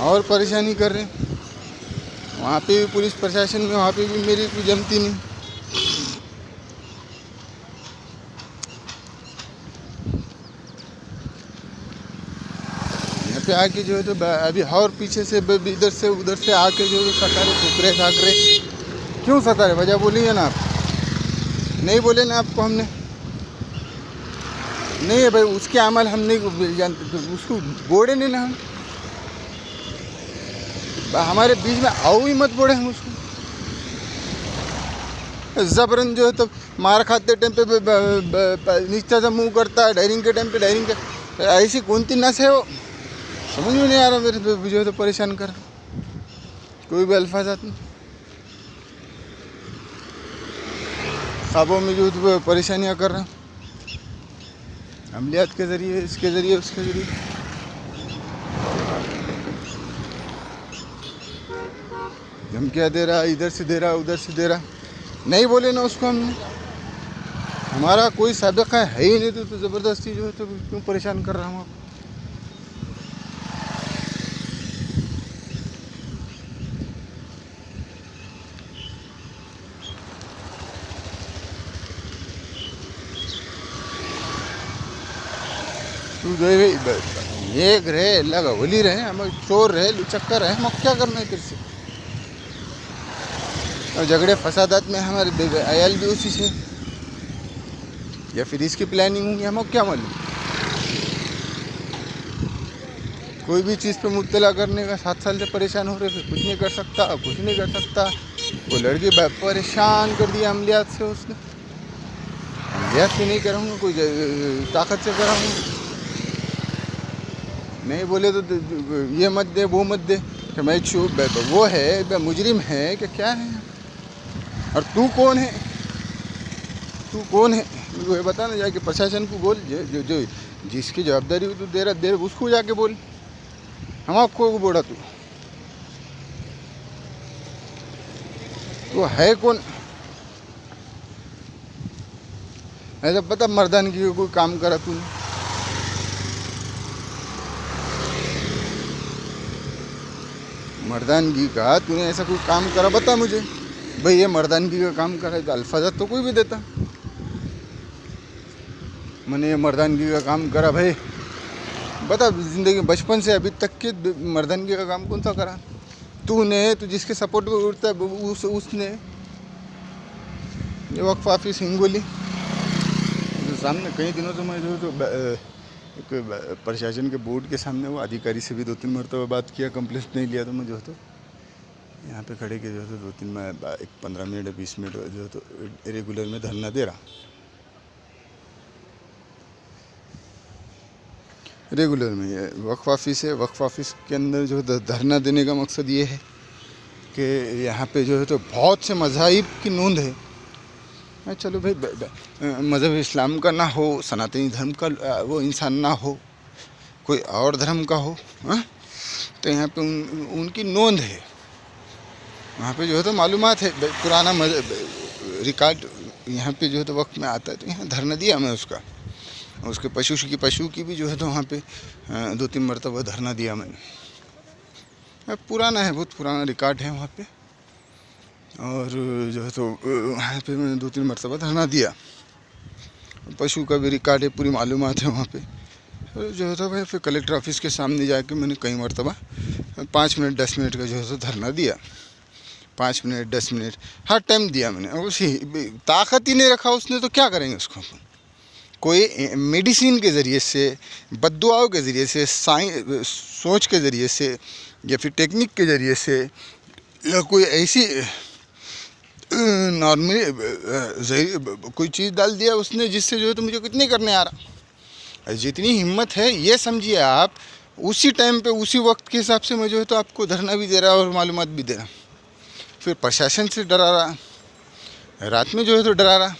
और परेशानी कर रहे हैं। वहाँ पे भी पुलिस प्रशासन में, वहाँ पे भी मेरी कोई जमती नहीं। यहाँ पे आके जो है तो अभी और पीछे से इधर से उधर से आके जो है सता रहे, ठुकरे ठाकरे। क्यों सता रहे? वजह बोलिए ना आप। नहीं बोले ना आपको हमने? नहीं है भाई, उसके अमल हम नहीं जानते तो उसको बोले नहीं ना हम। हमारे बीच में आओ ही मत बोले हम उसको। जबरन जो है तो मार खाते टाइम पे नीचा सा मुंह करता है, डायरिंग के टाइम पे डायरिंग का। ऐसी कौन सी नस है वो, समझ में नहीं आ रहा मेरे जो है तो परेशान कर कोई भी अल्फाज आते ख्वाबों में जो है तो परेशानियाँ कर रहा, अमलियात के ज़रिए, इसके ज़रिए, उसके ज़रिए। धमकियाँ दे रहा, इधर से दे रहा, उधर से दे रहा। नहीं बोले ना उसको हमने, हमारा कोई साबिक़ा है ही नहीं तो ज़बरदस्ती जो है तो क्यों परेशान कर रहा हूँ आपको? तू एक रहे, लगा होली रहे, हम चोर रहे, लुचक्कर रहे, हम क्या करना है तेरे से? और झगड़े फसादात में हमारे अयाल भी उसी से, या फिर इसकी प्लानिंग होंगी, हम क्या मालूम। कोई भी चीज़ पे मुब्तला करने का 7 साल से परेशान हो रहे, फिर कुछ नहीं कर सकता, कुछ नहीं कर सकता। वो लड़की परेशान कर दिया अमलियात से उसने। अमलियात से नहीं कराऊंगा, कोई ताकत से कराऊंगा। नहीं बोले तो ये मत दे, वो मत दे, कि मैं वो है मुजरिम है कि क्या है? और तू कौन है? तू कौन है मुझे ये बता ना। जाके प्रशासन को बोल, जो जिसकी जवाबदारी हो तू दे रहा उसको जाके बोल। हम आपको बोला तू है कौन? ऐसा पता मर्दानगी का कोई काम करा तूने? मर्दानगी का तूने ऐसा कोई काम करा? बता मुझे भाई, ये मर्दानगी का काम करा। तो अल्फाजत तो कोई भी देता, मैंने ये मर्दानगी का काम करा। भाई बता, ज़िंदगी बचपन से अभी तक के मर्दानगी का काम कौन सा करा तूने? तू जिसके सपोर्ट में उठता है उसने। ये वक्फ ऑफिस हिंगोली सामने कई दिनों से मैं जो तो एक प्रशासन के बोर्ड के सामने वो अधिकारी से भी 2-3 मरतबा बात किया, कंप्लेंट नहीं लिया। तो मैं जो है तो यहाँ पे खड़े के जो है तो 2-3 मैं 15 मिनट 20 मिनट जो है तो रेगुलर में धरना दे रहा। रेगुलर में ये वक्फ ऑफिस है। वक्फ ऑफिस के अंदर जो धरना देने का मकसद ये है कि यहाँ पे जो है तो बहुत से मज़ाहिब की नोंद है। चलो भाई, मज़हब इस्लाम का ना हो, सनातनी धर्म का वो इंसान ना हो, कोई और धर्म का हो, हाँ? तो यहाँ पे उनकी नोंद है। वहाँ पे जो है तो मालूमात है, पुराना रिकॉर्ड यहाँ पे जो है तो वक्त में आता है। तो यहाँ धरना दिया मैं उसके पशु की भी जो है तो वहाँ पे 2-3 मरतबा धरना दिया मैंने। पुराना है, बहुत पुराना रिकॉर्ड है वहाँ पे। और जो है तो वहाँ पे मैंने 2-3 मरतबा धरना दिया। पशु का भी रिकॉर्ड है, पूरी मालूमात है वहाँ पे। और जो है तो भाई फिर कलेक्टर ऑफिस के सामने जाके मैंने कई मरतबा 5 मिनट 10 मिनट का जो है तो धरना दिया। 5 मिनट 10 मिनट हर टाइम दिया मैंने। और उसी ताकत ही नहीं रखा उसने, तो क्या करेंगे उसको? कोई मेडिसिन के ज़रिए से, बद्दुआओं के ज़रिए से, सोच के ज़रिए से, या फिर टेक्निक के ज़रिए से, या कोई ऐसी नॉर्मली कोई चीज़ डाल दिया उसने जिससे जो है तो मुझे कुछ नहीं करने आ रहा। जितनी हिम्मत है ये समझिए आप, उसी टाइम पे उसी वक्त के हिसाब से मैं जो है तो आपको धरना भी दे रहा और मालूमात भी दे रहा। फिर प्रशासन से डरा रहा, रात में जो है तो डरा रहा,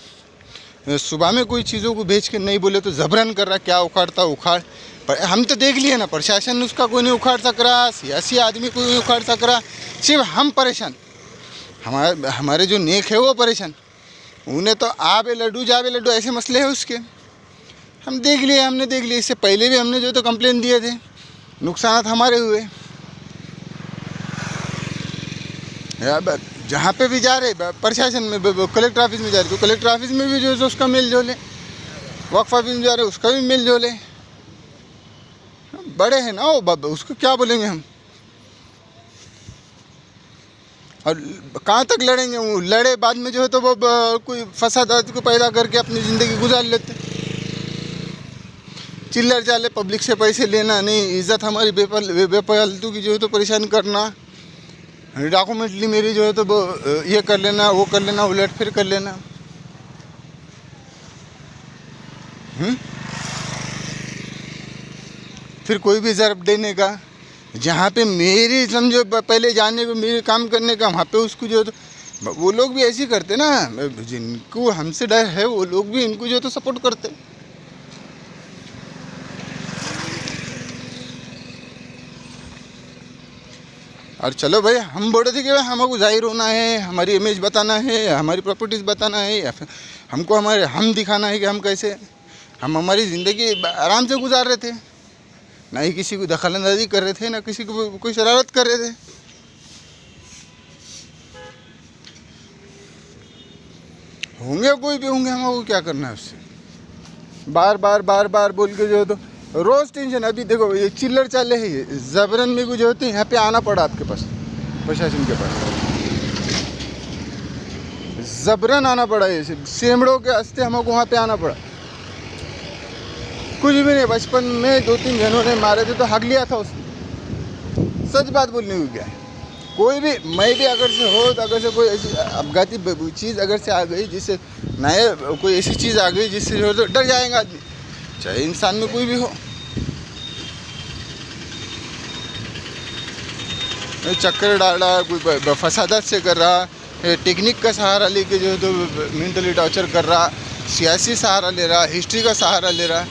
सुबह में कोई चीज़ों को भेज के नहीं बोले तो जबरन कर रहा, क्या उखाड़ता उखाड़। पर हम तो देख लिए ना, प्रशासन उसका कोई नहीं उखाड़ सक रहा, सियासी आदमी कोई नहीं उखाड़ सक रहा, सिर्फ हम परेशान। हमारे जो नेक है वो परेशान। उन्हें तो आबे लड्डू जाबे लड्डू ऐसे मसले हैं उसके। हम देख लिए, इससे पहले भी हमने जो तो कंप्लेन दिए थे, नुकसान हमारे हुए। या जहाँ पे भी जा रहे प्रशासन में, कलेक्टर ऑफिस में जा रहे तो कलेक्टर ऑफिस में भी जो है उसका मेल जोल है, वक्फ ऑफिस में जा रहे उसका भी मेल जोल है। बड़े हैं ना वो, उसको क्या बोलेंगे हम। और कहाँ तक लड़ेंगे, वो लड़े बाद में जो है तो वो कोई फसाद को पैदा करके अपनी ज़िंदगी गुजार लेते। चिल्लर चाले पब्लिक से पैसे लेना नहीं, इज़्ज़त हमारी बेफालतू की जो है तो परेशान करना, डॉक्यूमेंटली मेरी जो है तो ये कर लेना, वो कर लेना, उलट फिर कर लेना। फिर कोई भी ज़रब देने का, जहाँ पे मेरी समझो पहले जाने को, मेरे काम करने का, वहाँ पे उसको जो है तो वो लोग भी ऐसे ही करते ना, जिनको हमसे डर है वो लोग भी इनको जो है तो सपोर्ट करते। और चलो भाई, हम बोल रहे थे कि भाई हमको जाहिर होना है, हमारी इमेज बताना है, हमारी प्रॉपर्टीज़ बताना है, या फिर हमको हमारे हम दिखाना है कि हम कैसे, हम हमारी ज़िंदगी आराम से गुजार रहे थे, ना ही किसी को दखलंदाजी कर रहे थे, ना किसी को कोई शरारत कर रहे थे। होंगे कोई भी होंगे, हमको क्या करना है उससे। बार बार बार बार बोल के जो है तो रोज़ टेंशन। अभी देखो ये चिल्लर चाले है, ये ज़बरन में जो होते हैं यहाँ पे आना पड़ा आपके पास, प्रशासन के पास ज़बरन आना पड़ा, ये सेमड़ों के हंसते हमको वहाँ पे आना पड़ा। कुछ भी नहीं, बचपन में 2-3 जनों ने मारे थे तो हक लिया था उसने। सच बात बोलने को क्या है, कोई भी, मैं भी अगर से हो तो अगर से कोई ऐसी अपघाती चीज़ अगर से आ गई, जिससे नए कोई ऐसी चीज़ आ गई जिससे जो तो डर जाएगा आदमी, चाहे इंसान में कोई भी हो। चक्कर डाल रहा, कोई फसादत से कर रहा, टेक्निक का सहारा लेके जो है तो मेंटली टॉर्चर कर रहा, सियासी सहारा ले रहा, हिस्ट्री का सहारा ले रहा,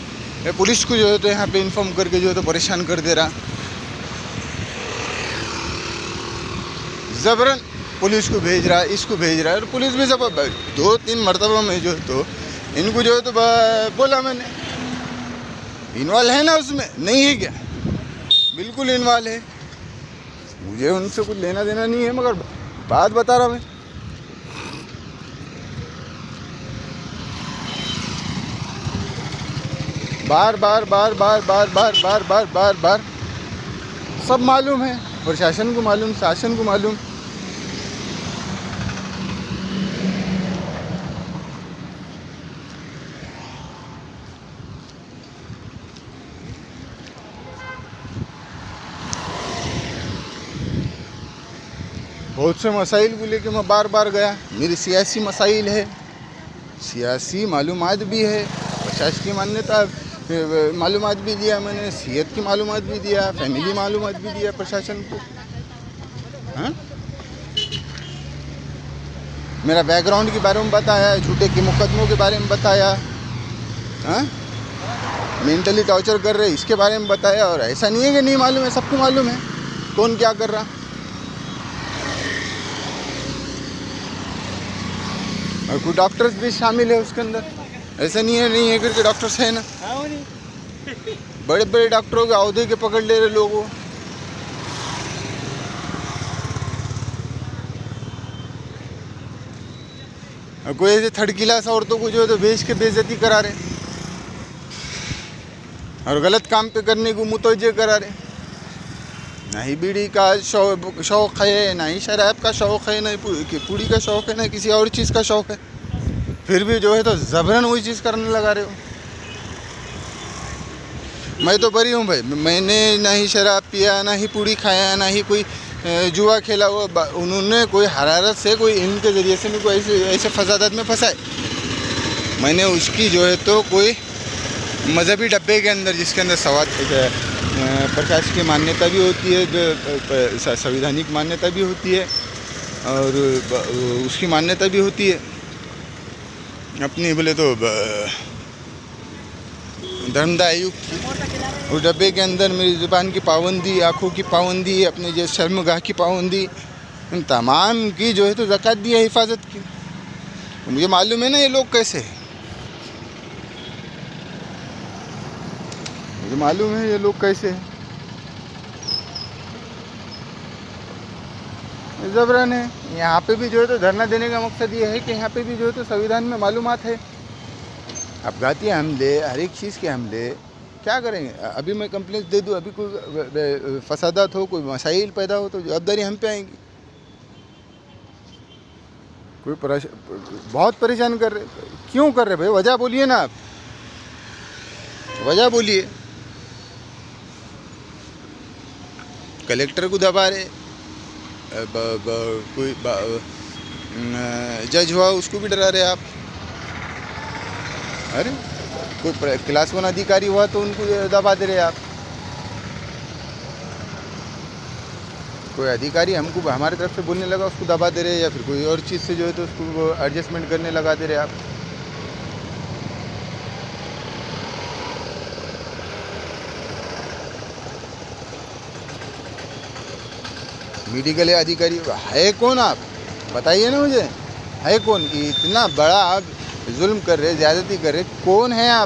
पुलिस को जो है तो यहाँ पे इन्फॉर्म करके जो है तो परेशान कर दे रहा। ज़बरन पुलिस को भेज रहा है, इसको भेज रहा है, और पुलिस भी सब 2-3 मरतबा में जो है तो इनको जो है तो बोला मैंने, इन्वॉल्व है ना उसमें, नहीं है क्या, बिल्कुल इन्वॉल्व है। मुझे उनसे कुछ लेना देना नहीं है, मगर बात बता रहा मैं। बार बार बार बार बार बार बार बार बार बार सब मालूम है, प्रशासन को मालूम, शासन को मालूम। बहुत से मसाइल को लेके मैं बार बार गया, मेरी सियासी मसाइल है, सियासी मालूमात भी है, प्रशासन की मान्यता मालूमात भी दिया मैंने, सेहत की मालूमात भी दिया, फैमिली मालूमात भी दिया प्रशासन को। हाँ, मेरा बैकग्राउंड के बारे में बताया, झूठे के मुकदमों के बारे में बताया, हाँ, मेंटली टॉर्चर कर रहे इसके बारे में बताया। और ऐसा नहीं है कि नहीं मालूम है, सबको मालूम है कौन क्या कर रहा। और कुछ डॉक्टर्स भी शामिल है उसके अंदर, ऐसा नहीं है करके डॉक्टर्स है ना, बड़े बड़े डॉक्टरों के अहदे के पकड़ ले रहे लोगों। और कोई ऐसे थर्ड क्लास औरतों को जो है तो बेच के बेइज्जती करा रहे, और गलत काम पे करने को मुतवज्जे करा रहे। ना ही बीड़ी का शौक़ है, ना ही शराब का शौक़ है, ना ही पूड़ी का शौक़ है, ना किसी और चीज़ का शौक़ है, फिर भी जो है तो ज़बरन वही चीज़ करने लगा रहे हो। मैं तो बरी हूँ भाई, मैंने ना ही शराब पिया, ना ही पूड़ी खाया, ना ही कोई जुआ खेला हुआ। उन्होंने कोई हरारत से, कोई इनके ज़रिए से मेरे को ऐसे फसादात में फंसाए। मैंने उसकी जो है तो कोई मज़हबी डब्बे के अंदर, जिसके अंदर प्रकाश की मान्यता भी होती है, संवैधानिक मान्यता भी होती है, और उसकी मान्यता भी होती है अपनी, बोले तो धर्मदाय युग की। उस डब्बे के अंदर मेरी ज़ुबान की पाबंदी, आँखों की पाबंदी, अपने जो शर्मगाह की पाबंदी, इन तमाम की जो है तो ज़कात दी है, हिफाजत की। तो मुझे मालूम है ना ये लोग कैसे हैं, मुझे मालूम है ये लोग कैसे हैं। ज़बरन है। यहाँ पे भी जो है तो धरना देने का मकसद ये है कि यहाँ पे भी जो है तो संविधान में मालूमात है, आपघाती हमले, हर एक चीज़ के हमले क्या करेंगे। अभी मैं कंप्लेंट दे दूँ, अभी कोई फसादात हो, कोई मसाइल पैदा हो तो जवाबदारी हम पे आएंगी। कोई बहुत परेशान कर रहे, क्यों कर रहे भाई, वजह बोलिए ना, आप वजह बोलिए। कलेक्टर को दबा रहे, कोई जज हुआ उसको भी डरा रहे आप। अरे कोई क्लास 1 अधिकारी हुआ तो उनको दबा दे रहे आप। कोई अधिकारी हमको हमारे तरफ से बोलने लगा उसको दबा दे रहे, या फिर कोई और चीज़ से जो है तो उसको एडजस्टमेंट करने लगा दे रहे आप। मेडिकल अधिकारी है कौन, आप बताइए ना मुझे, है कौन? इतना बड़ा आप जुल्म कर रहे, ज़्यादती कर रहे, कौन है आप?